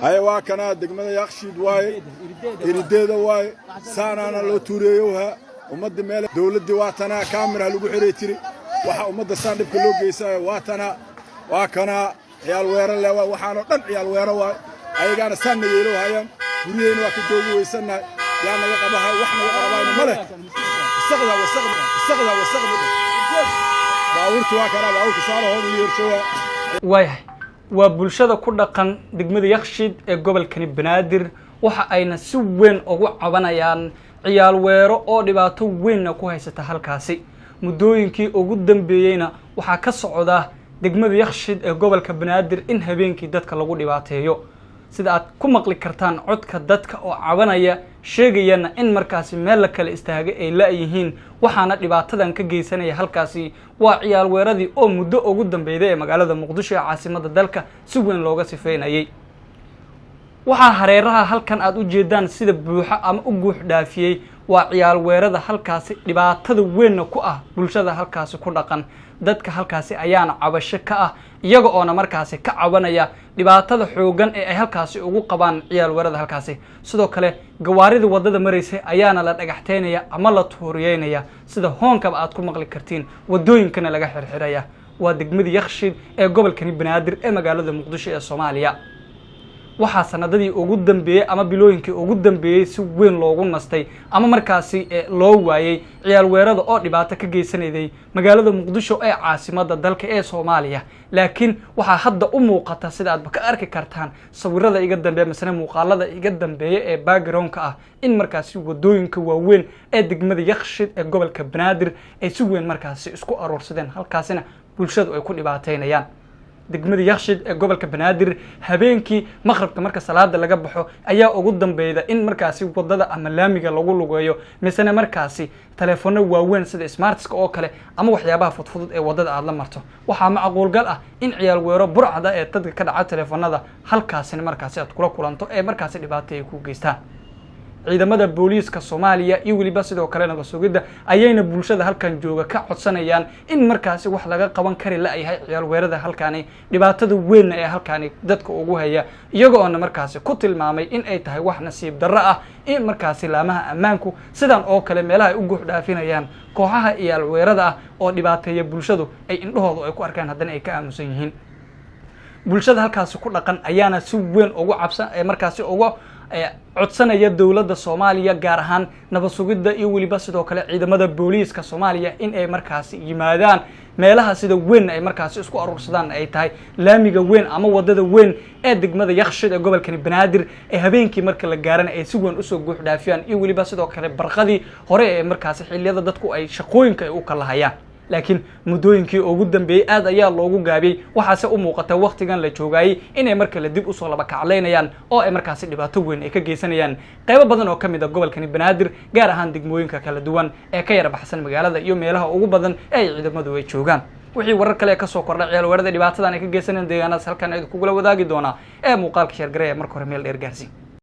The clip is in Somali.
هاي واكنا دقمة يخشيد واي إرديد واي سانانا لو توريوها ومد ميل دولة واتنا كاميرا لو حريتري waxa umada saandibka loo geysay waakana ciyaal weerar leh waxaana dhan ciyaal weerar waa ayagana saan yeelo hayaan guriyeen waa ka doogu weysanaay yaa naga qabahay wax naga qabaayna male isaqda baawurtu waa kana baawurtu saaro hoodu yeershowa waa bulshada ku dhaqan degmada Yakshiid ee gobolka Banaadir waxa ayna si weyn ugu cabanayaan ciyaal weero oo dhibaato weyn ku haysata halkaasi muddooyinkii ugu dambeeyayna waxa ka socda degmada Yakshiid ee gobolka Banaadir in habeenkii dadka lagu dhibaateeyo sida aad ku maqli kartaan codka dadka oo cabanaya sheegayana in markaasi meel la kala istaaga ay la yihiin waxaana dhibaatadan ka geysanaya halkaasi waa ciyaal weeradii oo muddo ugu dambeeyay ee magaalada Muqdisho ee caasimadda dalka si weyn looga sifeynayay waxa hareeraha halkan aad u jeedaan sida buuxa ama u guux dhaafiyay waa ciyaal weerada halkaasi dhibaatada weyn ku ah bulshada halkaasi ku dhaqan dadka halkaasi ayaana cabasho ka ah iyaga oo markaasi ka cabanaya dhibaatada xoogan ee ay halkaasi ugu qabaan ciyaal weerada halkaasi sidoo kale gawaarida wadada mareysay ayaana la dhagaxteynaya ama la tuuriyeynaya sida hoonka aad ku maqli kartiin wadooyinkana laga xirxiraya waa degmada Yakshiid ee gobolka Banaadir ee magaalada Muqdisho ee Soomaaliya waxa sanadadii ugu dambeeyay ama bilooyinkii ugu dambeeyay si weyn loogu nastay ama markaasi loo waayay ciyaal weerada oo dhibaato ka geysanayay magaalada Muqdisho ee caasimadda dalka ee Soomaaliya laakiin waxa hadda u muuqata sida aad ka arki kartaan sawirada iga dambeeyay masana muuqaalada iga dambeeyay ee background-ka ah in markaasi wadooyinka waaweyn ee degmada Yakshiid ee gobolka Banaadir ay si weyn markaasi isku aroorsadeen halkaasina bulshadu ay ku dhibaateynayaan degmada Yakshiid ee gobolka Banaadir habeenkii maqribka marka salaada laga baxo ayaa ugu dambeeyay in markaasi wadada ama laamiga lagu lugeeyo misana markaasi telefoonada waaweyn sida smartska oo kale ama waxyaabaha fudfudud ee wadada aad la marto waxa macquul gal ah in ciyaal weero burcada ee dadka ka dhaca telefoonada halkaasina markaasi aad kula kulanto ee markaasi dhibaato ay ku geystaan ciidamada booliiska Soomaaliya iyo waliba sidoo kale naga sugida ayayna bulshada halkan jooga ka codsanayaan in markaasi wax laga qaban kari la yahay ciyaal weerada halkaani dhibaatada weyn ee halkaani dadka ugu haya iyaga oo markaasi ku tilmaamay in ay tahay wax nasiib darro ah in markaasi laamaha ammaanku sidan oo kale meelaha ay u guux dhaafinayaan kooxaha ciyaal weerada ah oo dhibaateeya bulshadu ay indhahooda ay ku arkaan haddana ay ka aamusan yihiin bulshada halkaasi ku dhaqan ayaana si weyn ugu cabsan ee markaasi ugu codsanaya dawladda Soomaaliya gaar ahaan nabad sugidda iyo waliba sidoo kale ciidamada booliiska Soomaaliya in ay markaasi yimaadaan meelaha sida weyn ay markaasi isku aroorsadaan ay tahay laamiga weyn ama wadada weyn ee degmada Yakshiid ee gobolka Banaadir ee habeenkii marka la gaarana ay si weyn u soo guux dhaafiyaan iyo waliba sidoo kale barqadii hore ee markaasi xilliyada dadku ay shaqooyinka ay u kala hayaan laakiin muddooyinkii ugu dambeeyay aad ayaa loogu gaabiyay waxaase u muuqata waqtigan la joogay inay marka la dib u soo laba kacleynayaan oo ay markaasi dhibaato weyn ay ka geysanayaan qaybo badan oo kamid ah gobolka Banaadir gaar ahaan degmooyinka kala duwan ee ka yar baxsan magaalada iyo meelaha ugu badan ee ciidamadu ay joogaan wixii warar kale ka soo kordhay ciyaal weerada dhibaatadan ay ka geysanayaan deegaanada halkan ay ku wadaagi doona ee muuqaalka share gareey marka hore meel dheer gaarsiin